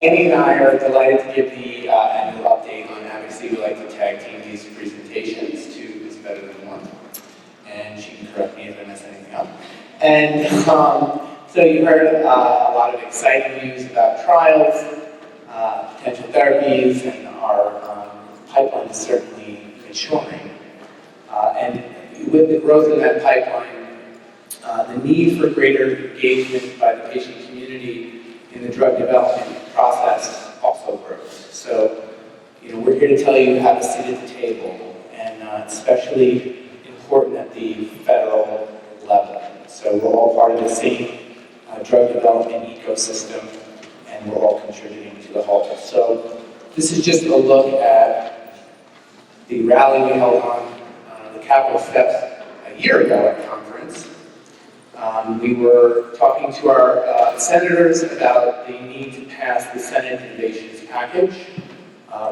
Andy and I are delighted to give the annual update on advocacy. We like to tag team these presentations. Two is better than one. And she can correct me if I mess anything up. And so you heard a lot of exciting news about trials, potential therapies, and our pipeline is certainly maturing. And with the growth in that pipeline, the need for greater engagement by the patient community in the drug development process also grows. So, we're here to tell you how to sit at the table, and especially important at the federal level. So we're all part of the same drug development ecosystem, and we're all contributing to the whole. So this is just a look at the rally we held on the Capitol steps a year ago at conference. We were talking to our senators about the need to pass the Senate Innovations Package,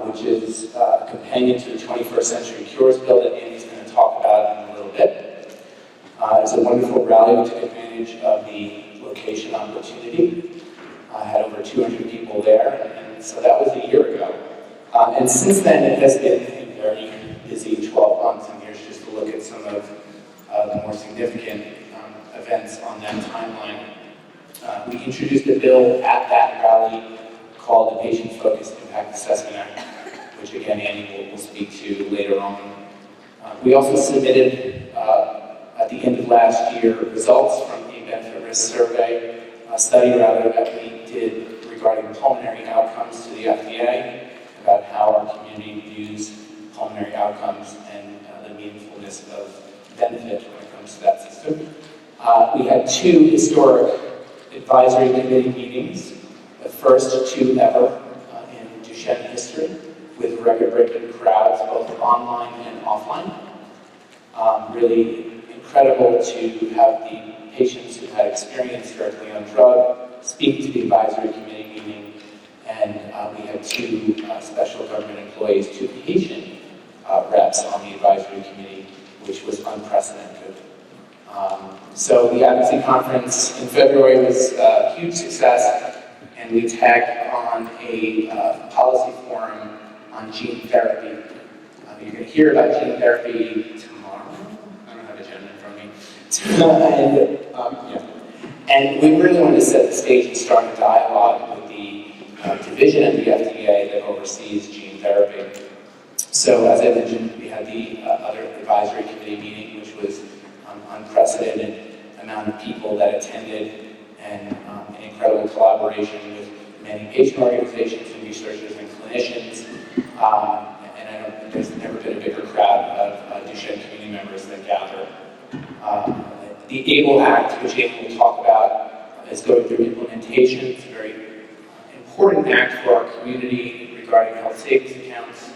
which is a companion to the 21st Century Cures Bill that Andy's going to talk about in a little bit. It was a wonderful rally. We took advantage of the location opportunity. I had over 200 people there, and so that was a year ago. And since then, it has been a very busy 12 months, and here's just a look at some of the more significant events on that timeline. We introduced a bill at that rally called the Patient-Focused Impact Assessment Act, which again, Andy will speak to later on. We also submitted, at the end of last year, results from a benefit-risk survey, a study rather, that we did regarding pulmonary outcomes to the FDA, about how our community views pulmonary outcomes and the meaningfulness of benefit when it comes to that system. We had two historic advisory committee meetings, the first two ever in Duchenne history, with record-breaking crowds, both online and offline. Really incredible to have the patients who had experience directly on drug speak to the advisory committee meeting, and we had two special government employees, two patient reps on the advisory committee, which was unprecedented. So the Advocacy Conference in February was a huge success, and we tagged on a policy forum on gene therapy. You're going to hear about gene therapy tomorrow. I don't have an agenda in front of me. And we really wanted to set the stage and start a dialogue with the division at the FDA that oversees gene therapy. So as I mentioned, we had the other advisory committee meeting, which was unprecedented amount of people that attended, and an incredible collaboration with many patient organizations and researchers and clinicians. And I know there's never been a bigger crowd of Duchenne community members that gather. The ABLE Act, which Amy will talk about, is going through implementation. It's a very important act for our community regarding health savings accounts.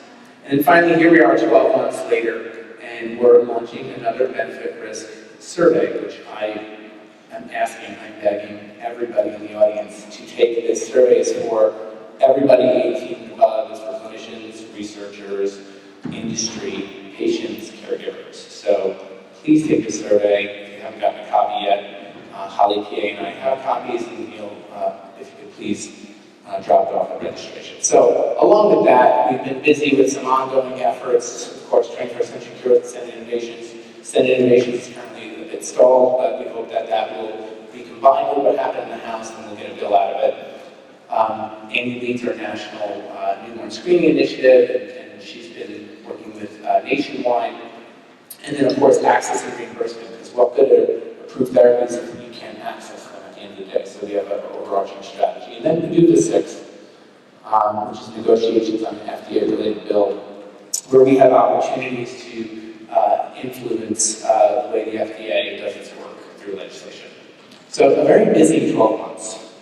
And then finally, here we are 12 months later, and we're launching another benefit risk survey, which I am asking, I'm begging everybody in the audience to take this survey. It's for everybody 18 and above. It's for clinicians, researchers, industry, patients, caregivers. So please take the survey. If you haven't gotten a copy yet, Holly, PA, and I have copies, and you'll, if you could please drop it off at registration. So along with that, we've been busy with some ongoing efforts. Of course, 21st Century Cures, Senate Innovations. Senate Innovations is currently a bit stalled, but we hope that that will be combined with what happened in the House, and we'll get a bill out of it. Amy leads our national newborn screening initiative, and she's been working with Nationwide. And then, of course, access and reimbursement, because what good are approved therapies if you can't access them at the end of the day? So we have an overarching strategy. And then we do the sixth, which is negotiations on an FDA-related bill, where we have opportunities to influence the way the FDA does its work through legislation. So a very busy 12 months.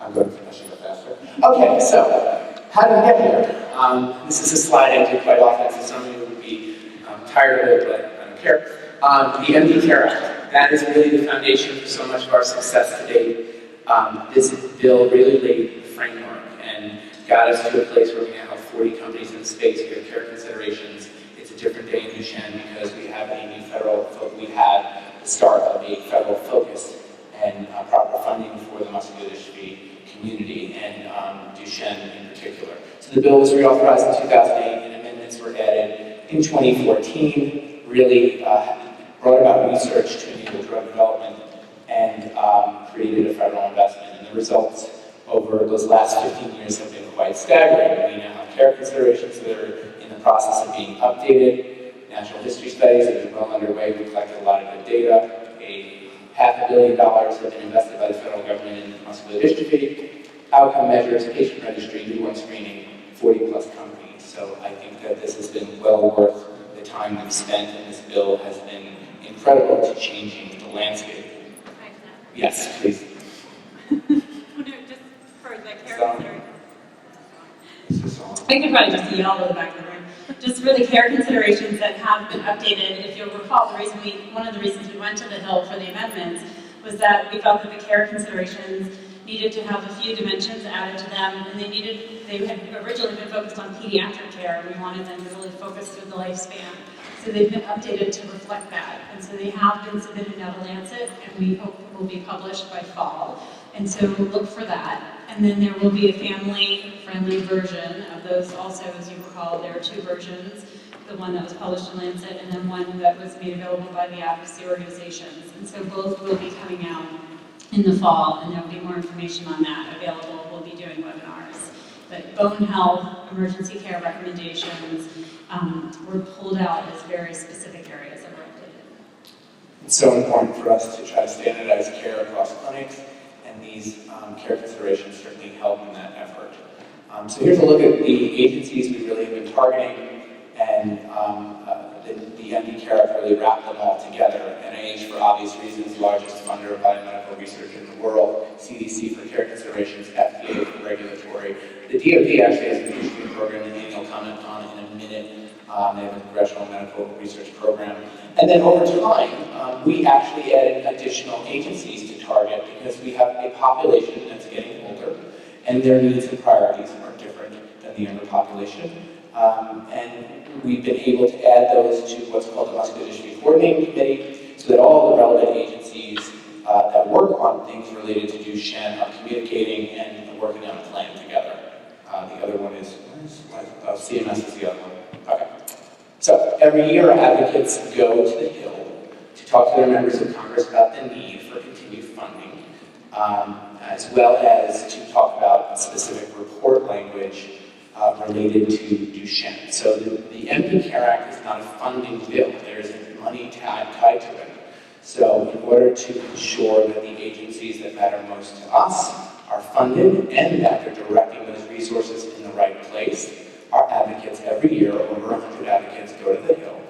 I'm going to go faster. Okay, so how did we get here? This is a slide I do quite often, so some of you would be tired of it, but I don't care. The MD Care Act, that is really the foundation for so much of our success to date. This bill really laid the framework and got us to a place where we now have 40 companies in the space. We have care considerations. It's a different day in Duchenne because we have a new federal, we had the start of a federal focus and proper funding for the muscular dystrophy community, and Duchenne in particular. So the bill was reauthorized in 2008, and amendments were added in 2014, really brought about research to enable drug development and created a federal investment. And the results over those last 15 years have been quite staggering. We now have care considerations that are in the process of being updated. Natural history studies that are well underway. We collected a lot of good data. $500 million have been invested by the federal government in muscular dystrophy, outcome measures, patient registry, newborn screening, 40-plus companies. So I think that this has been well worth the time we've spent, and this bill has been incredible to changing the landscape. Yes, please. Just for the care I could probably just yell in the back of the room. Just for the care considerations that have been updated, if you'll recall, one of the reasons we went to the Hill for the amendments was that we felt that the care considerations needed to have a few dimensions added to them, and they had originally been focused on pediatric care, and we wanted them to really focus through the lifespan. So they've been updated to reflect that, and so they have been submitted now to Lancet, and we hope will be published by fall. And so look for that. And then there will be a family-friendly version of those also, as you recall, there are two versions. The one that was published in Lancet and then one that was made available by the advocacy organizations. And so both will be coming out in the fall, and there will be more information on that available. We'll be doing webinars. But bone health, emergency care recommendations were pulled out as very specific areas that were updated. It's so important for us to try to standardize care across clinics, and these care considerations certainly help in that effort. So here's a look at the agencies we really have been targeting, and the MD Care Act really wrapped them all together. NIH, for obvious reasons, largest funder of biomedical research in the world, CDC for care considerations, FDA for regulatory. The DoD actually has an interesting program that Andy will comment on in a minute. They have a congressional medical research program. And then over time, we actually added additional agencies to target because we have a population that's getting older, and their needs and priorities are different than the younger population. And we've been able to add those to what's called the Muscular Dystrophy Coordinating Committee, so that all the relevant agencies that work on things related to Duchenne are communicating and working on a plan together. The other one is, CMS is the other one. Okay. So every year, advocates go to the Hill to talk to their members of Congress about the need for continued funding, as well as to talk about specific report language related to Duchenne. So the MD Care Act is not a funding bill. There isn't money tied to it. So in order to ensure that the agencies that matter most to us are funded and that they're directing those resources in the right place, our advocates every year, over 100 advocates, go to the Hill,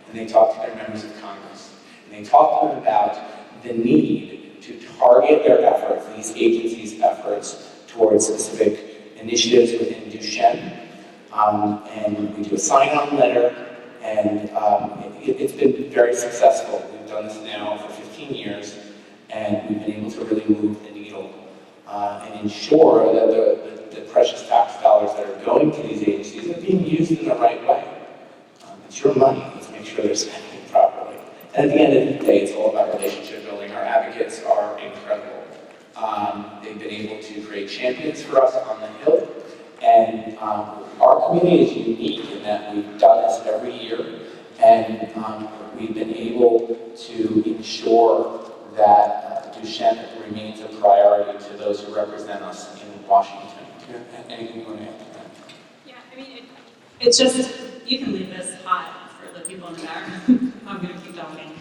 and they talk to their members of Congress. And they talk to them about the need to target their efforts, these agencies' efforts, towards specific initiatives within Duchenne. And we do a sign-on letter, and it's been very successful. We've done this now for 15 years, and we've been able to really move the needle and ensure that the precious tax dollars that are going to these agencies are being used in the right way. It's your money. Let's make sure they're spending it properly. And at the end of the day, it's all about relationship building. Our advocates are incredible. They've been able to create champions for us on the Hill. And our community is unique in that we've done this every year, and we've been able to ensure that Duchenne remains a priority to those who represent us in Washington. Anything you want to add to that? Yeah, I mean, it's just, you can leave this hot for the people in the back. I'm going to keep talking.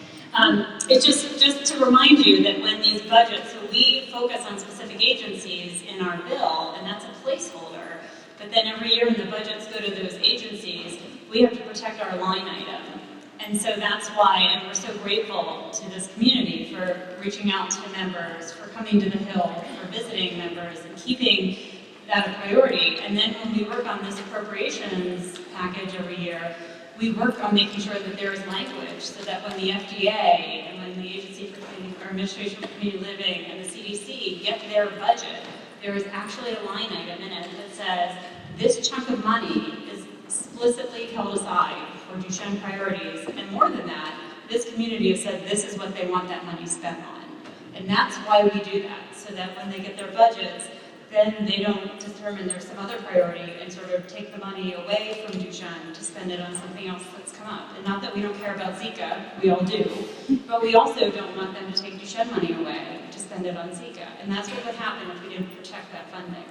It's just to remind you that when these budgets, so we focus on specific agencies in our bill, and that's a placeholder, but then every year when the budgets go to those agencies, we have to protect our line item. And so that's why, and we're so grateful to this community for reaching out to members, for coming to the Hill, for visiting members, and keeping that a priority. And then when we work on this appropriations package every year, we work on making sure that there is language so that when the FDA and when the Agency for Administration for Community Living and the CDC get their budget, there is actually a line item in it that says this chunk of money is explicitly held aside for Duchenne priorities, and more than that, this community has said this is what they want that money spent on. And that's why we do that, so that when they get their budgets, then they don't determine there's some other priority and sort of take the money away from Duchenne to spend it on something else that's come up. And not that we don't care about Zika, we all do, but we also don't want them to take Duchenne money away to spend it on Zika. And that's what would happen if we didn't protect that funding.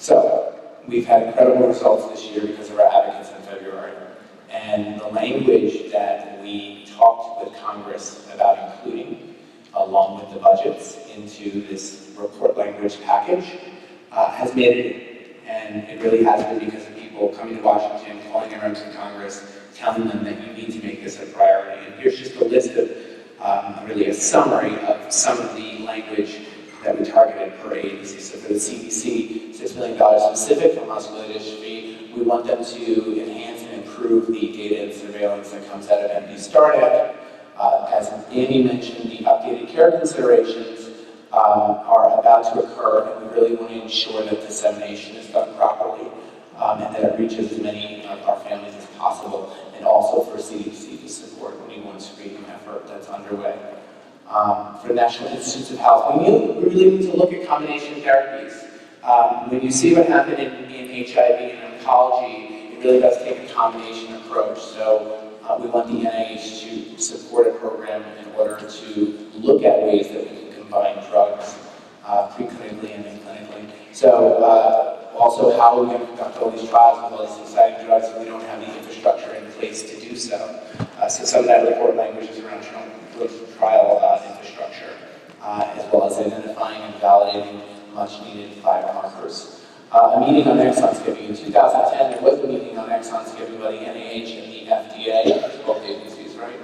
So, we've had incredible results this year because of our advocates in February. And the language that we talked with Congress about including, along with the budgets, into this report language package has made it, and it really has been because of people coming to Washington, calling their members of Congress, telling them that you need to make this a priority. And here's just a list of, really a summary of some of the language that we targeted per agency. So for the CDC, $6 million specific for muscular dystrophy. We want them to enhance and improve the data and surveillance that comes out of MD Startup. As Andy mentioned, the updated care considerations are about to occur, and we really want to ensure that dissemination is done properly and that it reaches as many of our families as possible, and also for CDC to support any one screening effort that's underway. For the National Institutes of Health, we really need to look at combination therapies. When you see what happened in HIV and oncology, it really does take a combination approach. So we want the NIH to support a program in order to look at ways that we can combine drugs preclinically and then clinically. So also, how are we going to conduct all these trials with all these exciting drugs if we don't have the infrastructure in place to do so? So some of that report language is around trial infrastructure, as well as identifying and validating much-needed biomarkers. A meeting on exon skipping. In 2010, there was a meeting on exon skipping by the NIH and the FDA, both agencies, right?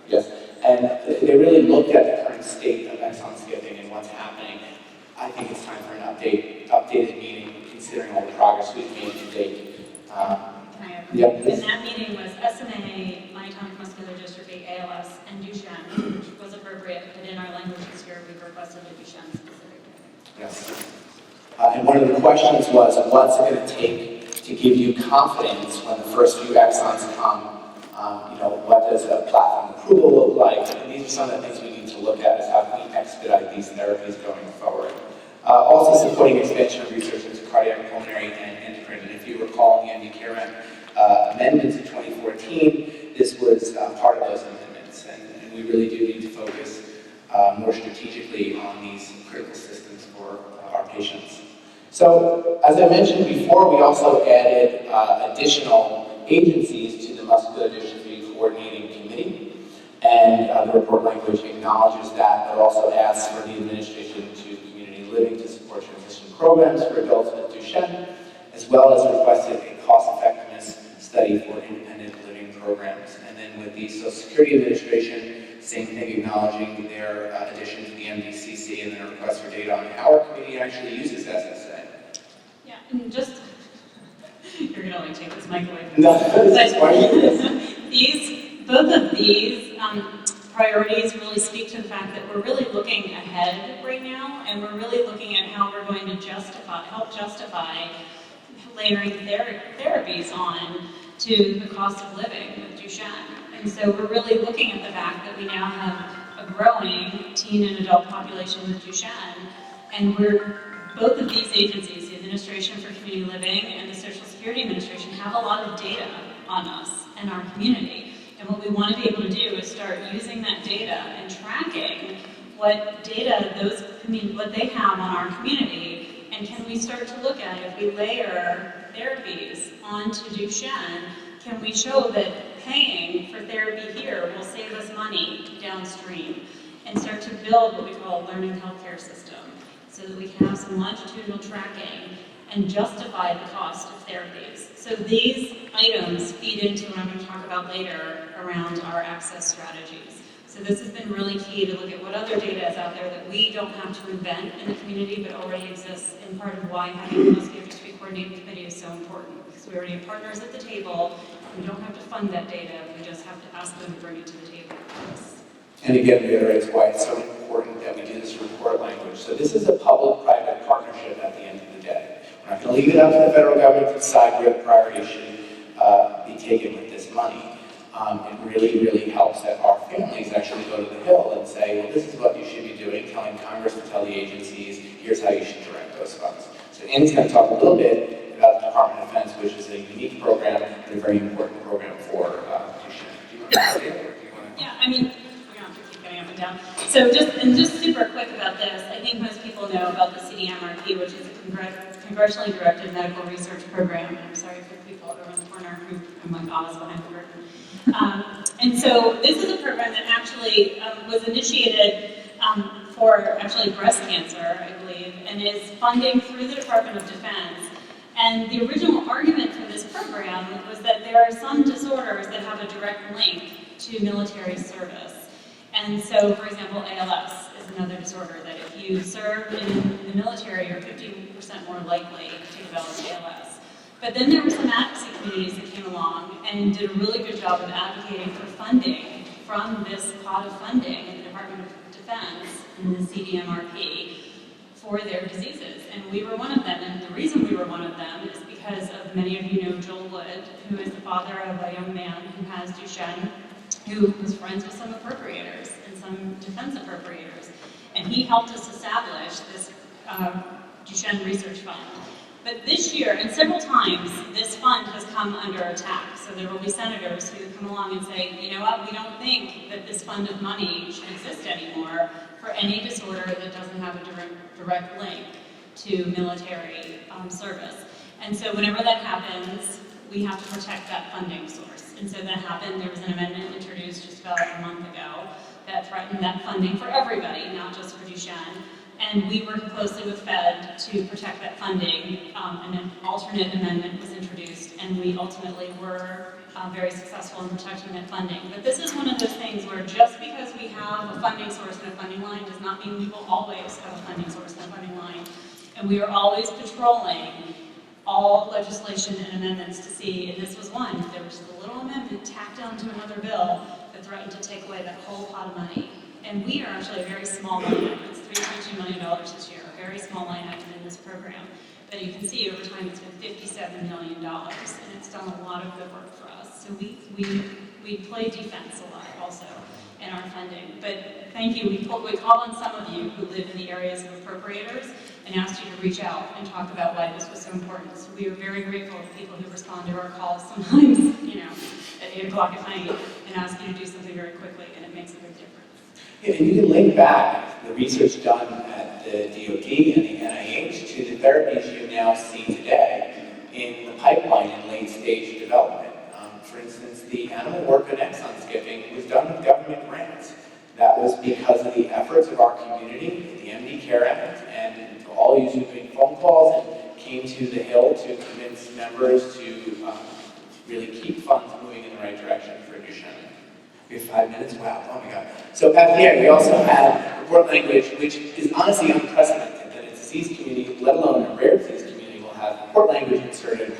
Yes. And they really looked at the current state of exon skipping and what's happening. I think it's time for an updated meeting, considering all the progress we've made to date. Yep. And that meeting was SMA, myotonic muscular dystrophy, ALS, and Duchenne, which was appropriate, but in our language this year, we've requested a Duchenne specific. Yes. And one of the questions was, what's it going to take to give you confidence when the first few exons come? What does a platform approval look like? And these are some of the things we need to look at, is how can we expedite these therapies going forward. Also supporting expansion of research into cardiac, pulmonary, and endocrine. And if you recall, in the MD Care Act amendments in 2014, this was part of those amendments. And we really do need to focus more strategically on these critical systems for our patients. So, as I mentioned before, we also added additional agencies to the Muscular Dystrophy Coordinating Committee. And the report language acknowledges that, but also asks for the administration to community living to support transition programs for adults with Duchenne, as well as requested a cost-effectiveness study for independent living programs. And then with the Social Security Administration, same thing, acknowledging their addition to the MDCC and their request for data on how our community actually uses SSA. Yeah, and just, you're going to only take this mic away from No, that's why you do this. Both of these priorities really speak to the fact that we're really looking ahead right now, and we're really looking at how we're going to help justify layering therapies on to the cost of living with Duchenne. And so we're really looking at the fact that we now have a growing teen and adult population with Duchenne, and both of these agencies, the Administration for Community Living and the Social Security Administration, have a lot of data on us and our community. And what we want to be able to do is start using that data and tracking what data what they have on our community, and can we start to look at, if we layer therapies onto Duchenne, can we show that paying for therapy here will save us money downstream, and start to build what we call a learning healthcare system, so that we can have some longitudinal tracking and justify the cost of therapies. So these items feed into what I'm going to talk about later around our access strategies. So this has been really key to look at what other data is out there that we don't have to invent in the community, but already exists, and part of why having the Muscular Dystrophy Coordinating Committee is so important, because we already have partners at the table. We don't have to fund that data, we just have to ask them to bring it to the table. And again, reiterates why it's so important that we do this report language. So this is a public-private partnership at the end of the day. We're not going to leave it up to the federal government to decide where the priority should be taken with this money. it really, really helps that our families actually go to the Hill and say, well, this is what you should be doing, telling Congress to tell the agencies, here's how you should direct those funds. So Andy's going to talk a little bit about the Department of Defense, which is a unique program and a very important program for Duchenne. Do you want to say it, or do you want to? Yeah, I mean, we're going to have to keep going up and down. So just super quick about this, I think most people know about the CNRP, which is a congressionally directed medical research program. I'm sorry for the people over in the corner who I'm like Oz behind the curtain. And so this is a program that actually was initiated for actually breast cancer, I believe, and is funding through the Department of Defense. And the original argument for this program was that there are some disorders that have a direct link to military service. And so, for example, ALS is another disorder that if you serve in the military, you're 50% more likely to develop ALS. But then there were some advocacy communities that came along and did a really good job of advocating for funding from this pot of funding in the Department of Defense and the CDMRP for their diseases. And we were one of them. And the reason we were one of them is because of, many of you know Joel Wood, who is the father of a young man who has Duchenne, who was friends with some appropriators and some defense appropriators. And he helped us establish this Duchenne Research Fund. But this year, and several times, this fund has come under attack. So there will be senators who come along and say, you know what, we don't think that this fund of money should exist anymore for any disorder that doesn't have a direct link to military service. And so whenever that happens, we have to protect that funding source. And so that happened. There was an amendment introduced just about a month ago that threatened that funding for everybody, not just for Duchenne. And we worked closely with Fed to protect that funding, and an alternate amendment was introduced, and we ultimately were very successful in protecting that funding. But this is one of those things where just because we have a funding source and a funding line does not mean we will always have a funding source and a funding line. And we are always patrolling all legislation and amendments to see, and this was one, there was just a little amendment tacked onto another bill that threatened to take away that whole pot of money. And we are actually a very small line item. It's $3.2 million this year, a very small line item in this program. But you can see over time it's been $57 million, and it's done a lot of good work for us. So we play defense a lot also in our funding. But thank you. We called on some of you who live in the areas of appropriators and asked you to reach out and talk about why this was so important. So we are very grateful to people who respond to our calls sometimes, at 8 o'clock at night and ask you to do something very quickly, and it makes a big difference. Yeah, and you can link back the research done at the DoD and the NIH to the therapies you now see today in the pipeline in late-stage development. For instance, the animal work on exon skipping was done with government grants. That was because of the efforts of our community, the MD Care Act, and all you doing phone calls and came to the Hill to convince members to really keep funds moving in the right direction for Duchenne. We have 5 minutes? Wow, oh my God. So at the end, we also have report language, which is honestly unprecedented, that a disease community, let alone a rare disease community, will have report language inserted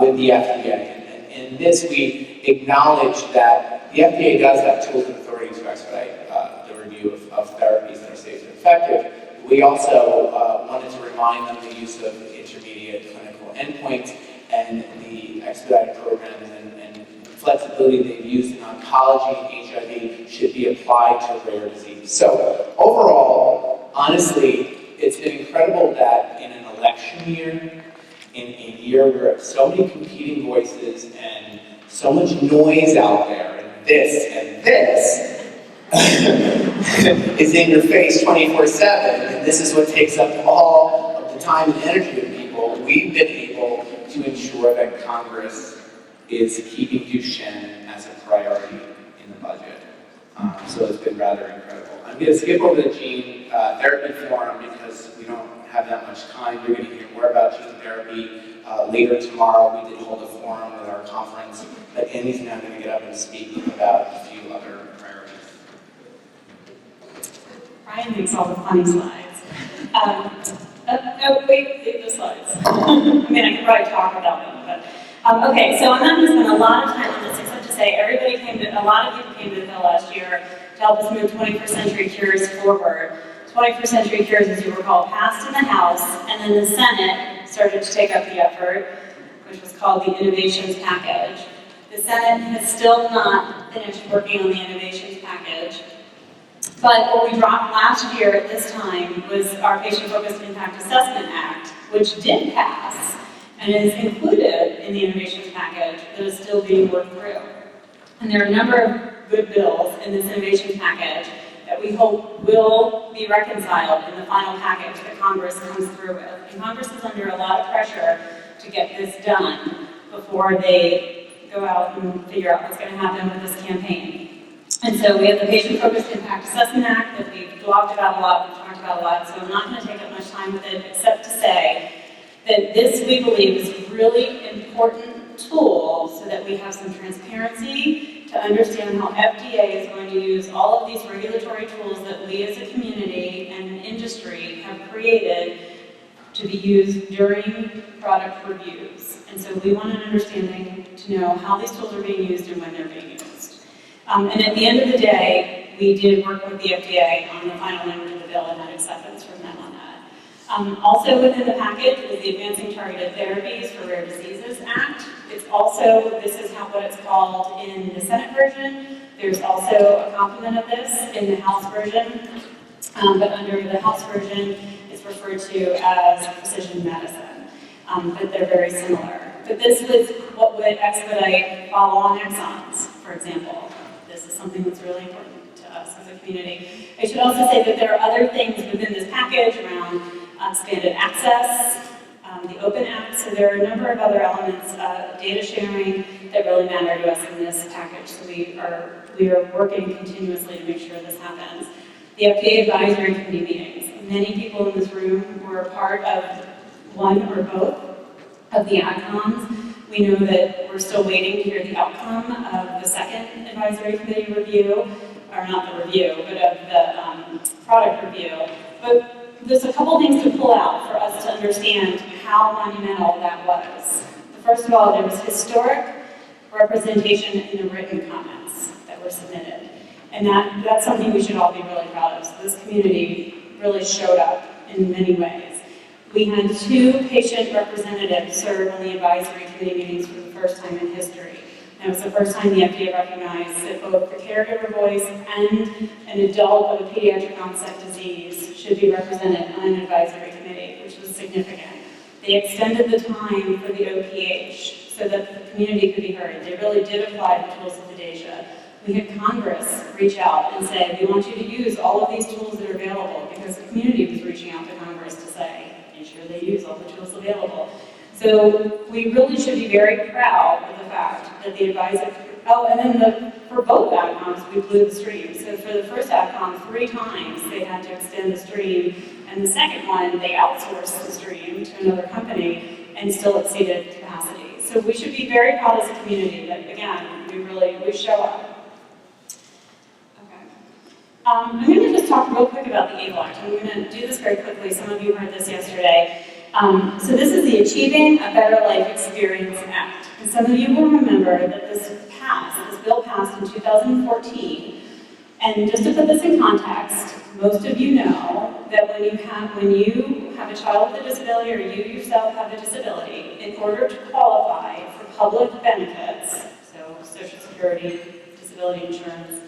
with the FDA. And in this, we acknowledge that the FDA does have tools and authority to expedite the review of therapies that are safe and effective. We also wanted to remind them the use of intermediate clinical endpoints and the expedited programs and flexibility they've used in oncology and HIV should be applied to rare disease. So overall, honestly, it's been incredible that in an election year, in a year where so many competing voices and so much noise out there, and this is in your face 24/7, and this is what takes up all of the time and energy of people, we've been able to ensure that Congress is keeping Duchenne as a priority in the budget. So it's been rather incredible. I'm going to skip over the gene therapy forum because we don't have that much time. You're going to hear more about gene therapy later tomorrow. We did hold a forum at our conference, but Andy's now going to get up and speak about a few other priorities. Brian makes all the funny slides. Wait, the slides. I mean, I could probably talk about them, but okay, so I'm not going to spend a lot of time on this, except to say a lot of people came to the Hill last year to help us move 21st century cures forward. 21st century cures, as you recall, passed in the House, and then the Senate started to take up the effort, which was called the Innovations Package. The The Senate has still not finished working on the innovations package. But what we dropped last year at this time was our Patient-Focused Impact Assessment Act, which did pass and is included in the innovations package that is still being worked through. And there are a number of good bills in this innovations package that we hope will be reconciled in the final package that Congress comes through with. And Congress is under a lot of pressure to get this done before they go out and figure out what's going to happen with this campaign. And so we have the Patient-Focused Impact Assessment Act that we've blogged about a lot, we've talked about a lot, so I'm not going to take up much time with it except to say that this, we believe, is a really important tool so that we have some transparency to understand how FDA is going to use all of these regulatory tools that we as a community and an industry have created to be used during product reviews. And so we want an understanding to know how these tools are being used and when they're being used. And at the end of the day, we did work with the FDA on the final language of the bill and had acceptance from them on that. Also within the package is the Advancing Targeted Therapies for Rare Diseases Act. It's also, this is what it's called in the Senate version. There's also a complement of this in the House version, but under the House version, it's referred to as precision medicine, but they're very similar. But this was what would expedite follow-on exons, for example. This is something that's really important to us as a community. I should also say that there are other things within this package around expanded access, the Open Act, so there are a number of other elements of data sharing that really matter to us in this package. So we are working continuously to make sure this happens. The FDA Advisory Committee meetings. Many people in this room were a part of one or both of the AdComs. We know that we're still waiting to hear the outcome of the second advisory committee review, or not the review, but of the product review. But there's a couple things to pull out for us to understand how monumental that was. First of all, there was historic representation in the written comments that were submitted. And that's something we should all be really proud of. So this community really showed up in many ways. We had 2 patient representatives serve on the advisory committee meetings for the first time in history. And it was the first time the FDA recognized that both the caregiver voice and an adult of a pediatric onset disease should be represented on an advisory committee, which was significant. They extended the time for the OPH so that the community could be heard. They really did apply the tools of the DASHA. We had Congress reach out and say, we want you to use all of these tools that are available, because the community was reaching out to Congress to say, ensure they use all the tools available. So we really should be very proud of the fact that the advisory, and then for both AdComs, we blew the stream. So for the first AdCom, 3 times they had to extend the stream, and the second one, they outsourced the stream to another company and still exceeded capacity. So we should be very proud as a community that, again, we show up. I'm going to just talk real quick about the ABLE Act. I'm going to do this very quickly. Some of you heard this yesterday. So this is the Achieving a Better Life Experience Act. And some of you will remember that this bill passed in 2014. And just to put this in context, most of you know that when you have a child with a disability, or you yourself have a disability, in order to qualify for public benefits, so Social Security, disability insurance,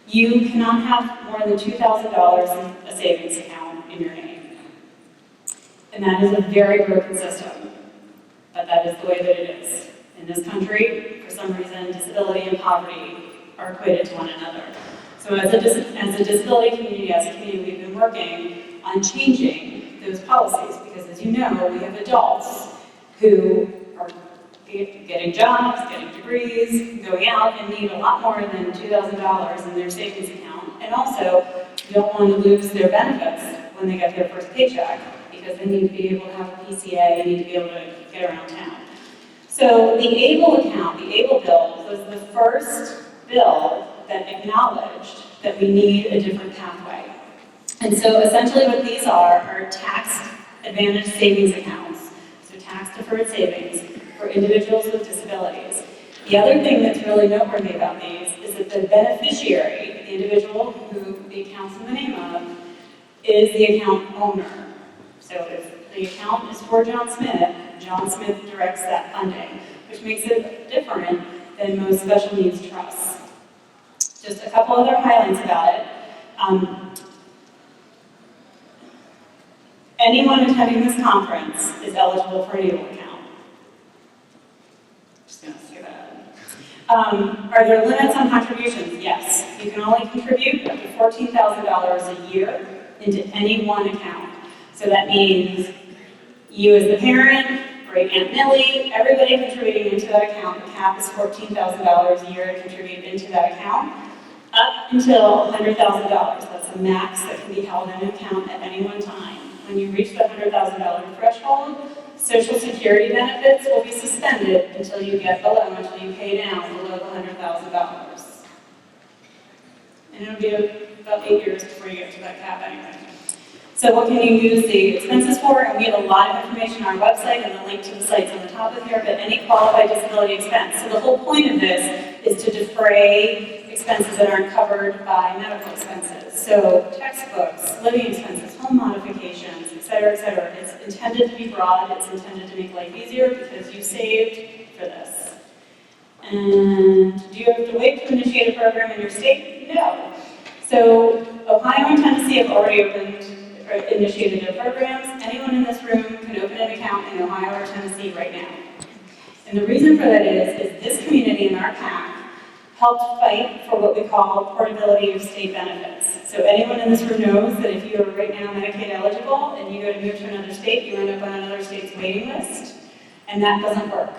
you cannot have more than $2,000 in a savings account in your name. And that is a very broken system, but that is the way that it is. In this country, for some reason, disability and poverty are equated to one another. So as a disability community, we've been working on changing those policies, because as you know, we have adults who are getting jobs, getting degrees, going out and need a lot more than $2,000 in their savings account, and also don't want to lose their benefits when they get their first paycheck, because they need to be able to have a PCA, they need to be able to get around town. So the ABLE account, the ABLE bill, was the first bill that acknowledged that we need a different pathway. And so essentially what these are tax advantage savings accounts, so tax deferred savings for individuals with disabilities. The other thing that's really noteworthy about these is that the beneficiary, the individual who the account's in the name of, is the account owner. So if the account is for John Smith directs that funding, which makes it different than most special needs trusts. Just a couple other highlights about it. Anyone attending this conference is eligible for an ABLE account. Just going to say that. Are there limits on contributions? Yes. You can only contribute up to $14,000 a year into any one account. So that means you as the parent, Great Aunt Millie, everybody contributing into that account. The cap is $14,000 a year to contribute into that account, up until $100,000. That's the max that can be held in an account at any one time. When you reach the $100,000 threshold, Social Security benefits will be suspended until you get until you pay down below the $100,000. And it'll be about 8 years before you get to that cap anyway. So what can you use the expenses for? And we have a lot of information on our website, and the link to the site's on the top of here, but any qualified disability expense. So the whole point of this is to defray expenses that aren't covered by medical expenses. So textbooks, living expenses, home modifications, et cetera, et cetera. It's intended to be broad. It's intended to make life easier because you saved for this. And do you have to wait to initiate a program in your state? No. So Ohio and Tennessee have already initiated their programs. Anyone in this room can open an account in Ohio or Tennessee right now. And the reason for that is this community in our PAC helped fight for what we call portability of state benefits. So anyone in this room knows that if you're right now Medicaid eligible and you go to move to another state, you end up on another state's waiting list, and that doesn't work.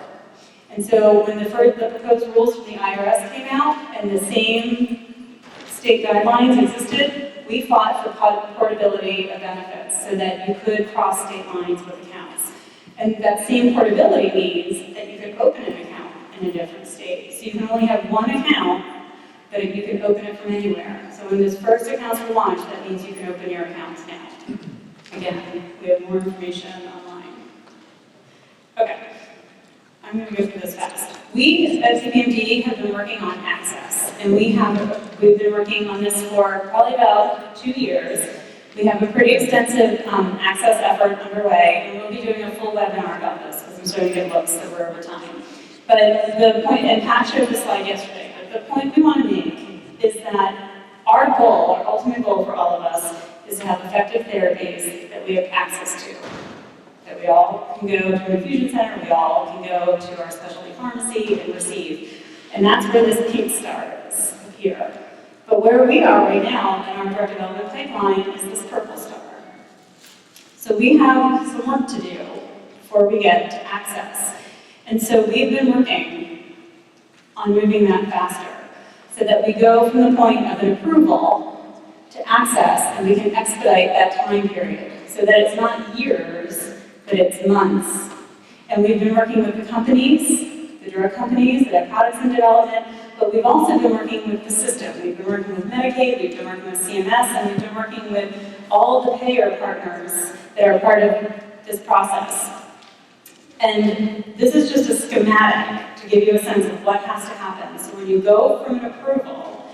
And so when the proposed rules from the IRS came out and the same state guidelines existed, we fought for portability of benefits so that you could cross state lines with accounts. And that same portability means that you could open an account in a different state. So you can only have one account, but you can open it from anywhere. So when those first accounts were launched, that means you can open your accounts now. Again, we have more information online. Okay, I'm going to go through this fast. We at PPMD have been working on access, and we've been working on this for probably about 2 years. We have a pretty extensive access effort underway, and we'll be doing a full webinar about this because I'm starting to get looks that we're over time. But the point, and Pat showed this slide yesterday, but the point we want to make is that our goal, our ultimate goal for all of us, is to have effective therapies that we have access to. That we all can go to an infusion center, we all can go to our specialty pharmacy and receive. And that's where this pink star is, here. But where we are right now in our drug development pipeline is this purple star. So we have some work to do before we get to access. And so we've been working on moving that faster so that we go from the point of an approval to access and we can expedite that time period so that it's not years, but it's months. And we've been working with the companies, the drug companies that have products in development, but we've also been working with the system. We've been working with Medicaid, we've been working with CMS, and we've been working with all the payer partners that are part of this process. And this is just a schematic to give you a sense of what has to happen. So when you go from an approval,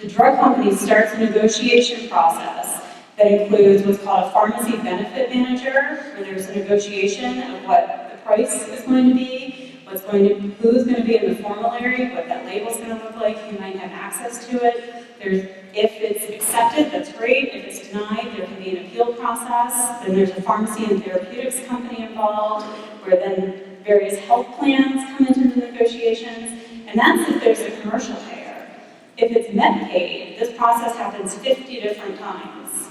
the drug company starts a negotiation process that includes what's called a pharmacy benefit manager, where there's a negotiation of what the price is going to be, who's going to be in the formulary, what that label's going to look like, who might have access to it. If it's accepted, that's great. If it's denied, there can be an appeal process. Then there's a pharmacy and therapeutics company involved, where then various health plans come into the negotiations, and that's if there's a commercial payer. If it's Medicaid, this process happens 50 different times.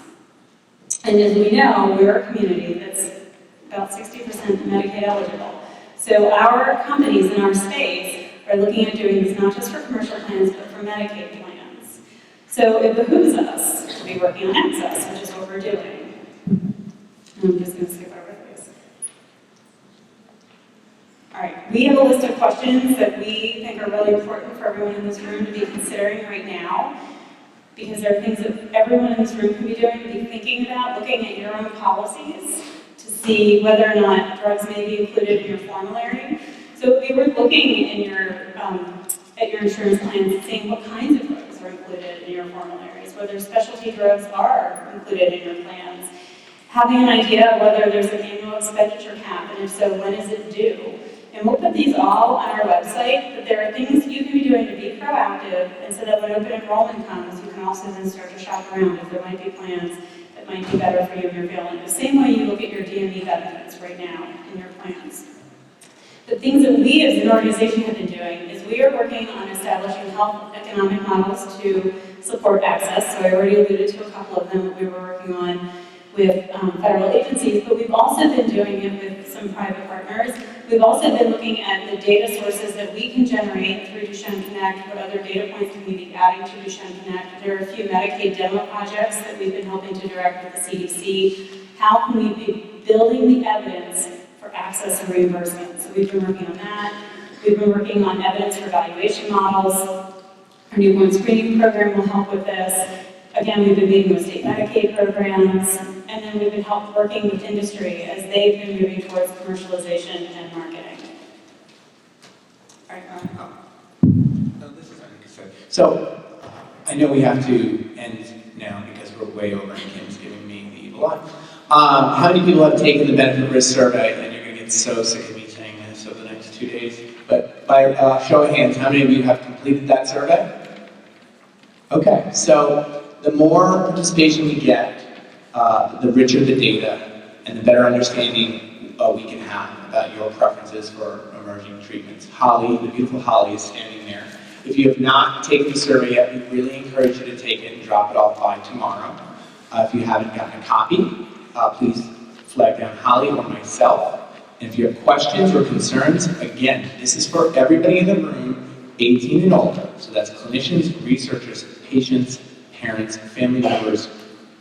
And as we know, we're a community that's about 60% Medicaid eligible. So our companies in our space are looking at doing this not just for commercial plans, but for Medicaid plans. So it behooves us to be working on access, which is what we're doing. I'm just going to skip over these. All right, we have a list of questions that we think are really important for everyone in this room to be considering right now, because there are things that everyone in this room can be doing, to be thinking about, looking at your own policies, to see whether or not drugs may be included in your formulary. So we were looking in your, at your insurance plans and seeing what kinds of drugs are included in your formularies, whether specialty drugs are included in your plans. Having an idea of whether there's an annual expenditure cap, and if so, when is it due? And we'll put these all on our website, but there are things you can be doing to be proactive, and so that when open enrollment comes, you can also then start to shop around if there might be plans that might be better for you and your family. The same way you look at your DME benefits right now in your plans. The things that we as an organization have been doing is we are working on establishing health economic models to support access. So I already alluded to a couple of them that we were working on with federal agencies, but we've also been doing it with some private partners. We've also been looking at the data sources that we can generate through Duchenne Connect. What other data points can we be adding to Duchenne Connect? There are a few Medicaid demo projects that we've been helping to direct with the CDC. How can we be building the evidence for access and reimbursement? So we've been working on that. We've been working on evidence for evaluation models. Our newborn screening program will help with this. Again, we've been meeting with state Medicaid programs, and then we've been working with industry as they've been moving towards commercialization and marketing. All right, Ron. No, this is good. So, I know we have to end now because we're way over and Kim's giving me the evil eye. How many people have taken the benefit risk survey? And you're going to get so sick of me saying this over the next 2 days. But by show of hands, how many of you have completed that survey? Okay, so the more participation we get, the richer the data, and the better understanding we can have about your preferences for emerging treatments. Holly, the beautiful Holly, is standing there. If you have not taken the survey yet, we really encourage you to take it and drop it off by tomorrow. If you haven't gotten a copy, please flag down Holly or myself. And if you have questions or concerns, again, this is for everybody in the room, 18 and older. So that's clinicians, researchers, patients, parents, family members,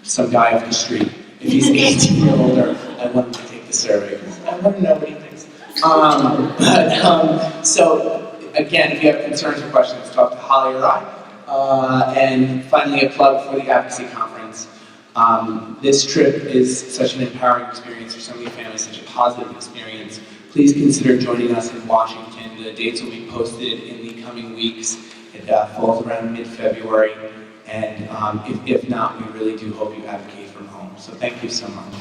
some guy off the street. If he's 18 or older, I want him to take the survey because I want to know what he thinks. So again, if you have concerns or questions, talk to Holly or I. And finally, a plug for the Advocacy Conference. This trip is such an empowering experience for so many families, such a positive experience. Please consider joining us in Washington. The dates will be posted in the coming weeks. It falls around mid-February. And if not, we really do hope you advocate from home. So thank you so much.